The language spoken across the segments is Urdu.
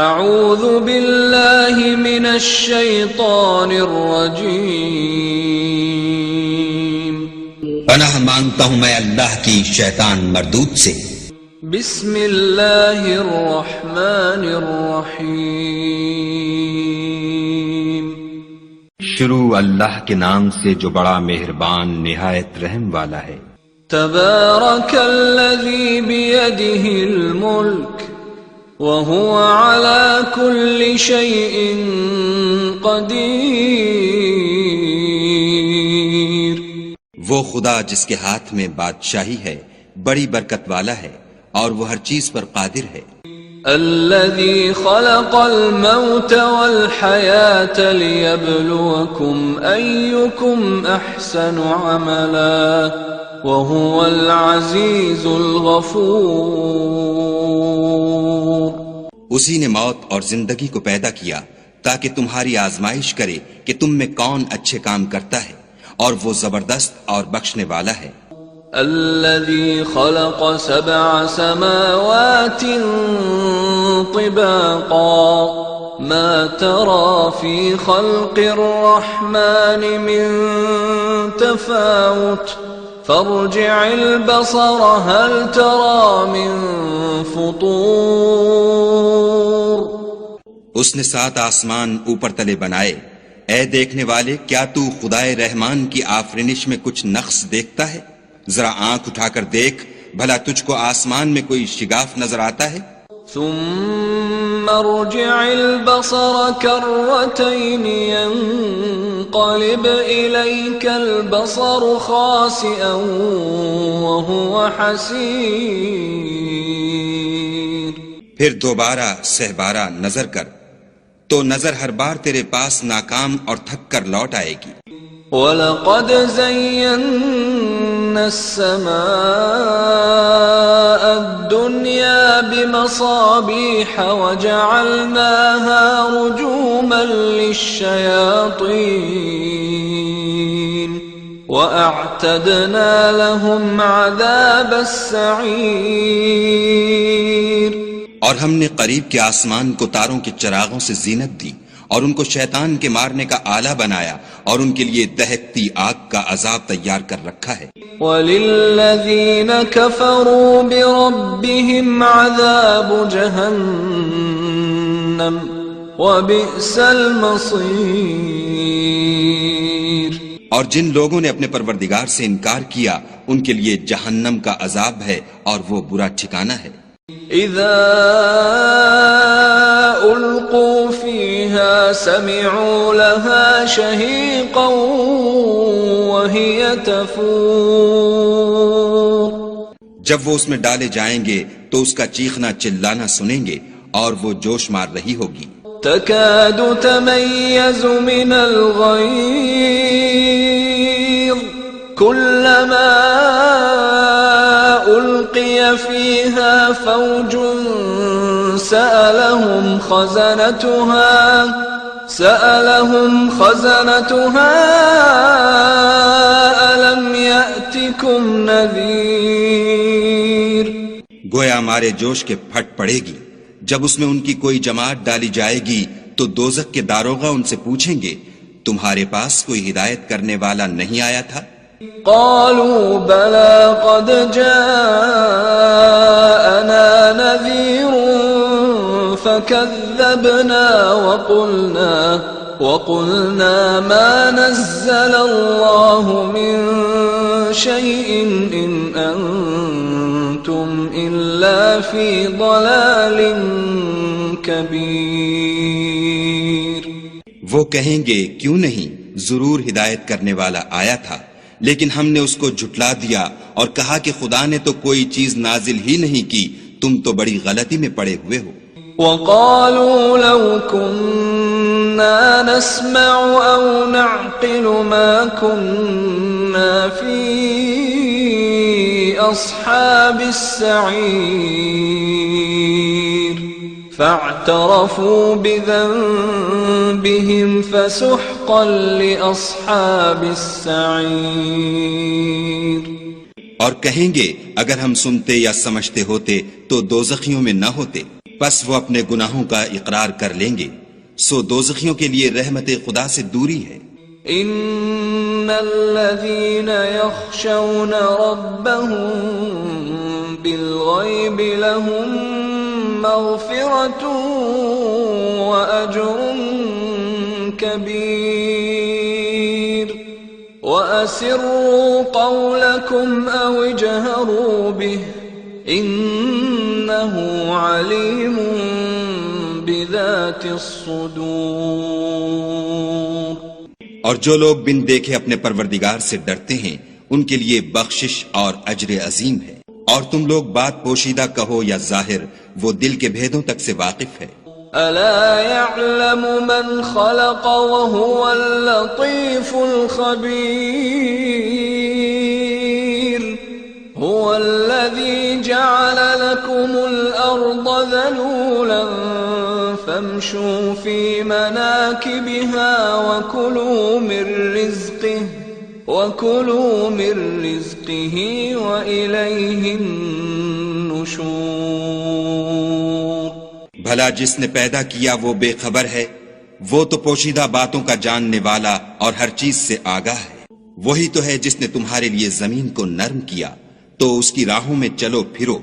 اعوذ باللہ من الشیطان الرجیم، پناہ مانگتا ہوں میں اللہ کی شیطان مردود سے۔ بسم اللہ الرحمن الرحیم، شروع اللہ کے نام سے جو بڑا مہربان نہایت رحم والا ہے۔ تبارک الذی بیدہ الملک وهو على كل شيء قدیر، وہ خدا جس کے ہاتھ میں بادشاہی ہے بڑی برکت والا ہے اور وہ ہر چیز پر قادر ہے۔ الذي خلق الموت والحياة ليبلوكم أيكم أحسن عملا وهو العزيز الغفور، اسی نے موت اور زندگی کو پیدا کیا تاکہ تمہاری آزمائش کرے کہ تم میں کون اچھے کام کرتا ہے، اور وہ زبردست اور بخشنے والا ہے۔ الذي خلق 7 سماوات طباقا ما ترى في خلق الرحمن من تفاوت فارجع البصر هل ترى من فطور، اس نے 7 آسمان اوپر تلے بنائے، اے دیکھنے والے کیا تو خدائے رحمان کی آفرینش میں کچھ نقص دیکھتا ہے؟ ذرا آنکھ اٹھا کر دیکھ بھلا تجھ کو آسمان میں کوئی شگاف نظر آتا ہے؟ ثم ارجع البصر كرتين ينقلب إليك البصر خاسئا وهو حسير، پھر دوبارہ سہبارہ نظر کر تو نظر ہر بار تیرے پاس ناکام اور تھک کر لوٹ آئے گی۔ وَلَقَدْ زَيَّنَّا السَّمَاءَ الدُّنْيَا بِمَصَابِيحَ وَجَعَلْنَاهَا رُجُومًا لِلشَّيَاطِينِ وَأَعْتَدْنَا لَهُمْ عَذَابَ السَّعِيرِ، اور ہم نے قریب کے آسمان کو تاروں کے چراغوں سے زینت دی اور ان کو شیطان کے مارنے کا آلہ بنایا اور ان کے لیے دہکتی آگ کا عذاب تیار کر رکھا ہے۔ وَلِلَّذِينَ كَفَرُوا بِرَبِّهِمْ عَذَابُ جَهَنَّمَ وَبِئْسَ الْمَصِيرُ، اور جن لوگوں نے اپنے پروردگار سے انکار کیا ان کے لیے جہنم کا عذاب ہے اور وہ برا ٹھکانہ ہے۔ اذا القوا فيها سمعوا لها شهيقا وهي تفور، جب وہ اس میں ڈالے جائیں گے تو اس کا چیخنا چلانا سنیں گے اور وہ جوش مار رہی ہوگی۔ تكاد تميز من الغيظ كلما ألقي فيها فوج سألهم خزنتها ألم يأتكم نذير، گویا مارے جوش کے پھٹ پڑے گی جب اس میں ان کی کوئی جماعت ڈالی جائے گی تو دوزخ کے داروغہ ان سے پوچھیں گے تمہارے پاس کوئی ہدایت کرنے والا نہیں آیا تھا؟ قالوا بلى قد جاءنا نذير فكذبنا وقلنا ما نزل الله من شيء إن أنتم إلا في ضلال كبير، وہ کہیں گے کیوں نہیں، ضرور ہدایت کرنے والا آیا تھا، لیکن ہم نے اس کو جھٹلا دیا اور کہا کہ خدا نے تو کوئی چیز نازل ہی نہیں کی، تم تو بڑی غلطی میں پڑے ہوئے ہو۔ وَقَالُوا لَوْ كُنَّا نَسْمَعُ أَوْ نَعْقِلُ مَا كُنَّا فِي أَصْحَابِ السَّعِيرِ فَاعْتَرَفُوا بِذَنبِهِمْ فَسُحْقًا لِأَصْحَابِ السَّعِيرِ، اور کہیں گے اگر ہم سنتے یا سمجھتے ہوتے تو دوزخیوں میں نہ ہوتے۔ پس وہ اپنے گناہوں کا اقرار کر لیں گے، سو دوزخیوں کے لیے رحمت خدا سے دوری ہے۔ ان الذين يخشون ربهم بالغيب لهم مغفرة واجر كبير واسروا قولكم او اجهروا به انه عليم بذات الصدور۔ اور جو لوگ بن دیکھے اپنے پروردگار سے ڈرتے ہیں ان کے لیے بخشش اور اجر عظیم ہے، اور تم لوگ بات پوشیدہ کہو یا ظاہر، وہ دل کے بھیدوں تک سے واقف ہے۔ الا يعلم من خلق وهو اللطيف الخبير هو الذي جعل لكم الارض ذلولا فامشوا في مناكبها وكلوا من رزقه وإليه النشور۔ بھلا جس نے پیدا کیا وہ بے خبر ہے، وہ تو پوشیدہ باتوں کا جاننے والا اور ہر چیز سے آگاہ ہے۔ وہی تو ہے جس نے تمہارے لیے زمین کو نرم کیا تو اس کی راہوں میں چلو پھرو،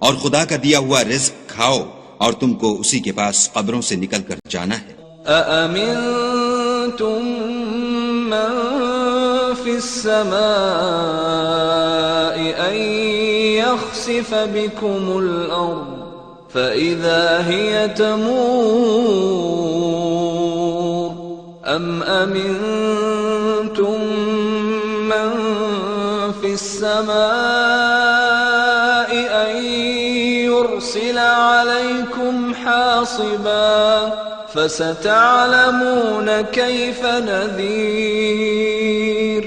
اور خدا کا دیا ہوا رزق کھاؤ، اور تم کو اسی کے پاس قبروں سے نکل کر جانا ہے۔ أأمنتم من في السماء أن يخسف بكم الأرض فإذا هي تمور أم أمنتم من في السماء أن يرسل عليكم حاصبا فستعلمون كيف نذير۔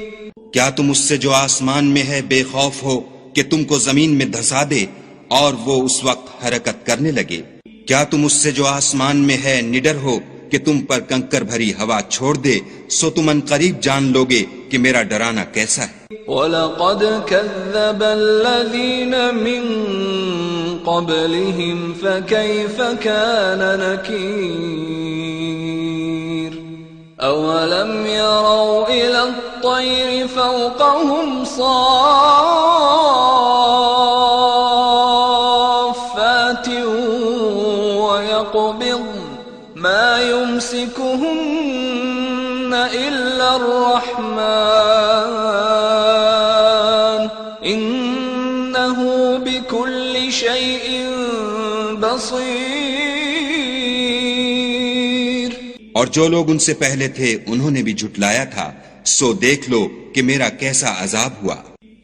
کیا تم اس سے جو آسمان میں ہے بے خوف ہو کہ تم کو زمین میں دھسا دے اور وہ اس وقت حرکت کرنے لگے؟ کیا تم اس سے جو آسمان میں ہے نڈر ہو کہ تم پر کنکر بھری ہوا چھوڑ دے؟ سو تم ان قریب جان لوگے کہ میرا ڈرانا کیسا ہے۔ وَلَقَدْ كَذَّبَ الَّذِينَ مِن قَبْلِهِمْ فَكَيْفَ كَانَ نَكِيرِ أَوَلَمْ يَرَوْا إِلَى الطَّيْرِ فَوْقَهُمْ صَافَّاتٍ وَيَقْبِضْنَ مَا يُمْسِكُهُنَّ إِلَّا الرَّحْمَنُ إِنَّهُ بِكُلِّ شَيْءٍ بَصِيرٌ۔ اور جو لوگ ان سے پہلے تھے انہوں نے بھی جھٹلایا تھا، سو دیکھ لو کہ میرا کیسا عذاب ہوا۔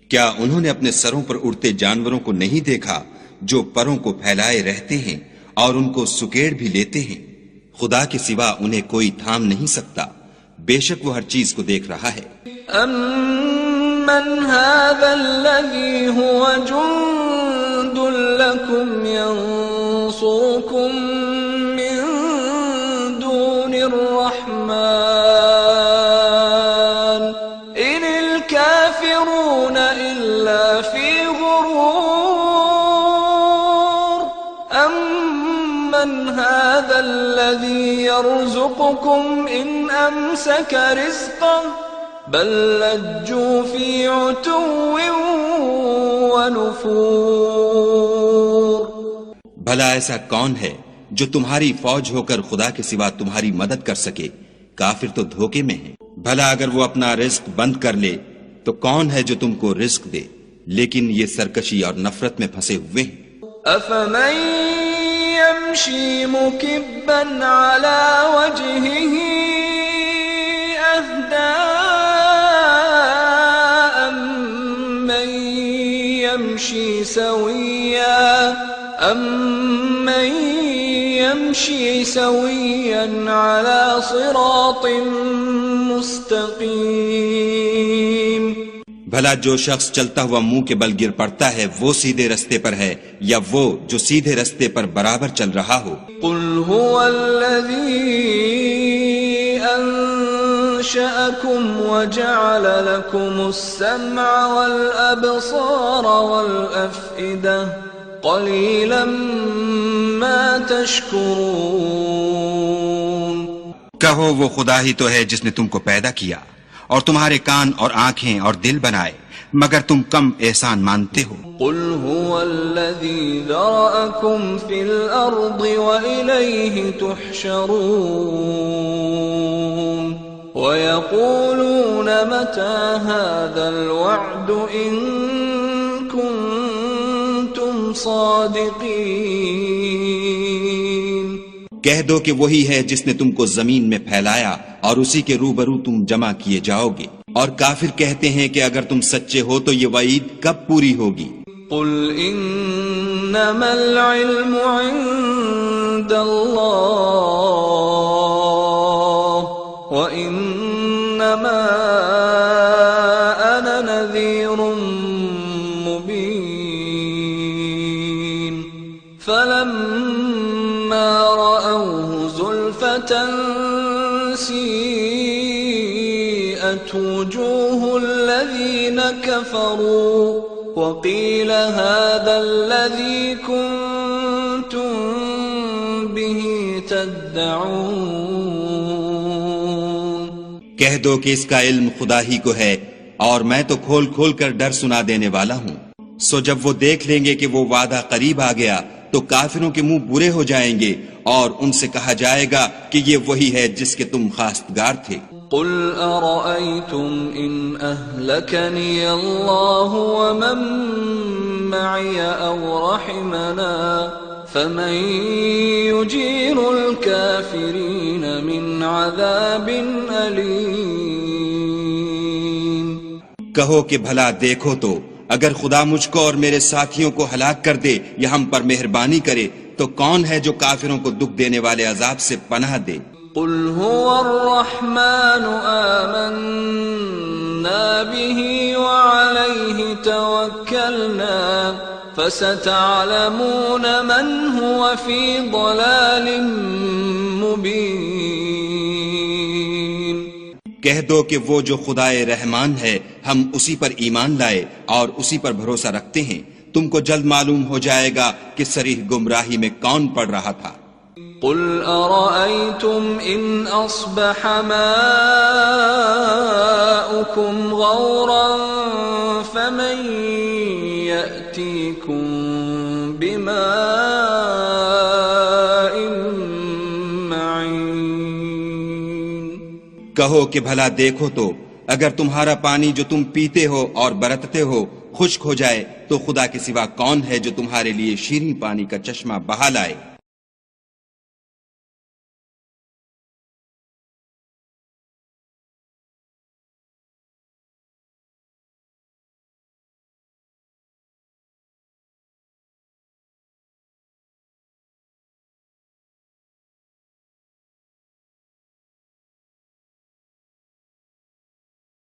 کیا انہوں نے اپنے سروں پر اڑتے جانوروں کو نہیں دیکھا جو پروں کو پھیلائے رہتے ہیں اور ان کو سکیڑ بھی لیتے ہیں؟ خدا کے سوا انہیں کوئی تھام نہیں سکتا، بے شک وہ ہر چیز کو دیکھ رہا ہے۔ أَمَّنْ هَذَا الَّذِي هُوَ جُنْدٌ لَكُمْ يَنْصُرُكُمْ مِنْ دُونِ الرَّحْمَنِ إِنِ الْكَافِرُونَ إِلَّا فِي غُرُورٍ أَمَّنْ هَذَا الَّذِي يَرْزُقُكُمْ إِنْ أَمْسَكَ رِزْقَهُ بل لجوا في عتو ونفور۔ بھلا ایسا کون ہے جو تمہاری فوج ہو کر خدا کے سوا تمہاری مدد کر سکے؟ کافر تو دھوکے میں ہیں۔ بھلا اگر وہ اپنا رزق بند کر لے تو کون ہے جو تم کو رزق دے؟ لیکن یہ سرکشی اور نفرت میں پھنسے ہوئے ہیں۔ أفمن يمشي مكبا على وجهه أهدى أمن يمشي سويا على صراط مستقيم۔ بھلا جو شخص چلتا ہوا منہ کے بل گر پڑتا ہے وہ سیدھے رستے پر ہے یا وہ جو سیدھے رستے پر برابر چل رہا ہو؟ قل هو الذي أنشأكم وجعل لكم السمع والأبصار والأفئدة قليلا ما تشكرون کہو وہ خدا ہی تو ہے جس نے تم کو پیدا کیا اور تمہارے کان اور آنکھیں اور دل بنائے، مگر تم کم احسان مانتے ہو۔ قل هو الذي ذرأكم في الأرض وإليه تحشرون ويقولون متى هذا الوعد إن كنتم صادقين۔ کہہ دو کہ وہی ہے جس نے تم کو زمین میں پھیلایا اور اسی کے روبرو تم جمع کیے جاؤ گے، اور کافر کہتے ہیں کہ اگر تم سچے ہو تو یہ وعید کب پوری ہوگی؟ قل انما العلم عند اللہ وانما انا نذیر مبین فلما رأوه زلفة سیئت وجوه الذین کفروا وقیل هذا الذی کنتم به تدعون۔ کہہ دو کہ اس کا علم خدا ہی کو ہے اور میں تو کھول کھول کر ڈر سنا دینے والا ہوں۔ سو جب وہ دیکھ لیں گے کہ وہ وعدہ قریب آ گیا تو کافروں کے منہ برے ہو جائیں گے اور ان سے کہا جائے گا کہ یہ وہی ہے جس کے تم خواستگار تھے۔ قل ارأيتم ان اهلكني الله ومن معي او رحمنا فمن يجير الكافرين من عذاب أليم۔ کہو کہ بھلا دیکھو تو اگر خدا مجھ کو اور میرے ساتھیوں کو ہلاک کر دے یا ہم پر مہربانی کرے تو کون ہے جو کافروں کو دکھ دینے والے عذاب سے پناہ دے؟ قل هو الرحمن آمنا به وعليه توكلنا فستعلمون من هو في ضلال مبين۔ کہہ دو کہ وہ جو خدائے رحمان ہے ہم اسی پر ایمان لائے اور اسی پر بھروسہ رکھتے ہیں، تم کو جلد معلوم ہو جائے گا کہ صریح گمراہی میں کون پڑ رہا تھا۔ قل ارأيتم ان اصبح ماؤكم غورا فمن يأتيكم بماء معين۔ کہو کہ بھلا دیکھو تو اگر تمہارا پانی جو تم پیتے ہو اور برتتے ہو خشک ہو جائے تو خدا کے سوا کون ہے جو تمہارے لیے شیریں پانی کا چشمہ بہا لائے؟